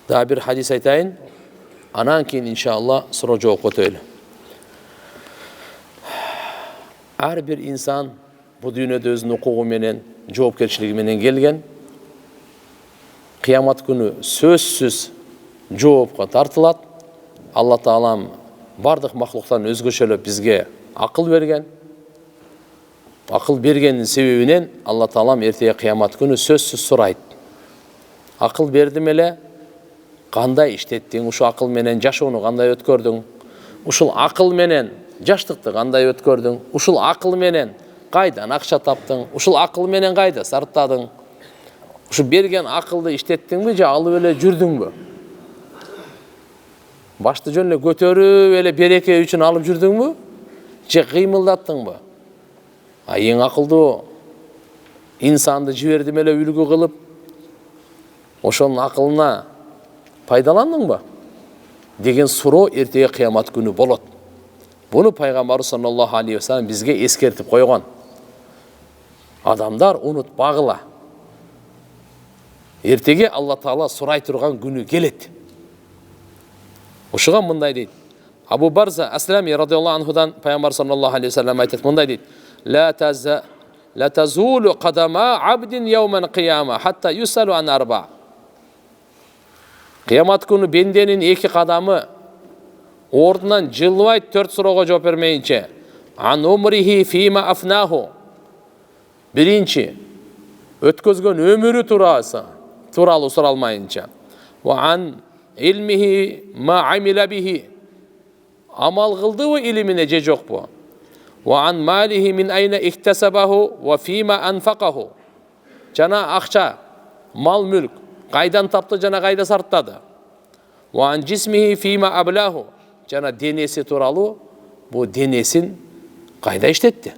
Daha bir hadis aytayın. Anan keyin inşallah soru cevap ötөйлү. Her bir insan bu dünyada özünün hukuku menen, жоопкерчилиги менен келген. Kıyamet günü sözsüz жоопка тартылат. Allah Taalam бардык махлуктан өзгөчөлөп bizge akıl bergen. Akıl bergeninin sebebinен Allah Taalam ertege kıyamet günü sözsüz сурайт. Akıl berdim ele, kандай иштеттиң, ушул акыл менен жашоону кандай өткөрдүң, ушул акыл менен жаштыкты кандай өткөрдүң, ушул акыл менен кайдан акча таптың, ушул акыл менен кайда сарптадың, ушу берген акылды иштеттиңби же алып эле жүрдүңбү? Башты жөн эле көтөрүп эле береке үчүн алып жүрдүңбү? Же кыймылдаттыңбы? Эң акылдуу инсанды жибердим эле үлгү кылып, ошонун акылына пайдаландыңбы? Деген суроо эртеге кыямат күнү болот. Буну Пайгамбар саллаллаху алейхи ва саллям бизге эскертип койгон. Адамдар унутпагыла. Эртеге Алла Таала сурай турган күнү келет. Ушуга мындай дейт. Абу Барза Аслами радиаллаху анхудан Пайгамбар саллаллаху алейхи ва саллям айтат, мындай дейт. Ла тазулу кадама абдин яуман кияма хатта юсалу ан арба. Кыямат күнү бенденин эки кадамы ордунан жылбайт, 4 суроого жооп бермейинче. Ан умрихи фима афнаху. Биринчи, өткөзгөн өмүрү тууралуу суралмайынча. Ва ан илмихи ма амила бихи. Амал кылдыбы илимине же жокпу? Ва ан малихи мин айна ихтасабаху ва фима анфакаху. Жана акча, мал мүлк кайдан тапты жана кайда сарптады? Ва ан жисмихи фима аблаху. Жана денеси тууралуу, бу денесин кайда иштетти?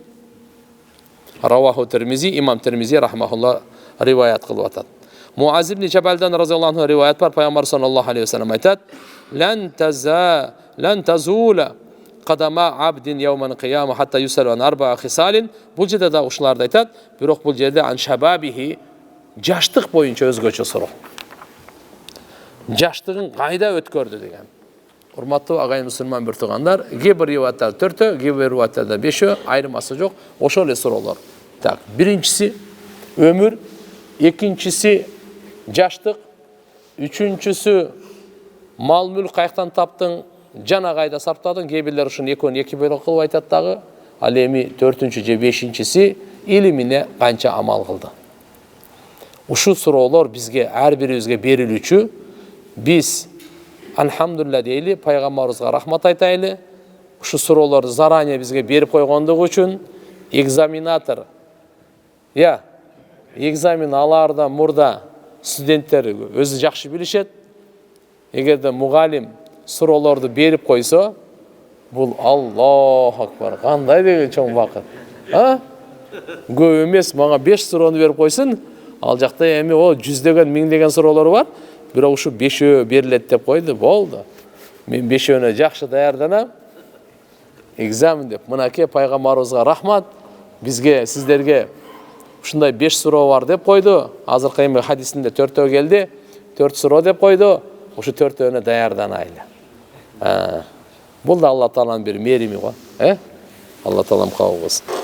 Раваху Термизи, имам Термизи рахмахулла риваят кылып атат. Муаз ибн Жабалдан разияллаху анху риваят бар, Пайгамбар саллаллаху алейхи ва саллям айтат: "Лан тазула кадама абдин яуман кияма хатта юсалу ан арба хисалин". Бул жерде да ушуларды айтат, бирок бул жерде ан шабабихи, жаштык боюнча өзгөчө суроо. Жаштыгын кайда өткөрдү деген. Урматтуу агайын мусулман бир туугандар, кээ-бир риваяттар 4, кээ-бир риваяттарда 5, айырмасы жок, ошол эле суроолор. Так, биринчиси өмүр, экинчиси жаштык, үчүнчүсү мал мүлк каяктан таптың, жана кайда сарптадың, кээ-бирлер ушуну экөөнү эки бөлөк кылып айтат дагы. Ал эми 4-чү же 5-чиси илимине канча амал кылды. Ушул суроолор бизге ар бирибизге берилүүчү. Биз Alhamdulillah deyli, Peygamberimize rahmat aytaylı. Şu soruları zaranya bizge berip koygandığı için egzaminator, ya egzamin alarda murda studentler özü жақшы bilişet. Eğer de mugallim soruları berip koysa, bul Allahu Akbar, qanday деген çoğun vakit. Ha? Көп емес, bana 5 sorunu berip koysun, al жақта эми o жүздеген, миңдеген soruları var. Бирок ушу 5 берилет деп койду, болду. Мен 5-өөнө жакшы даярданам. Экзамен деп. Мынакей Пайгамбарыбызга рахмат. Бизге, сиздерге ушундай 5 суроо бар деп койду. Азыркы эми хадисинде 4 келди. 4 суроо деп койду. Ушу 4-өөнө даярданайлы. Бул да Алла Тааланын бир мерими го. Алла Таалам кабыл кылсын.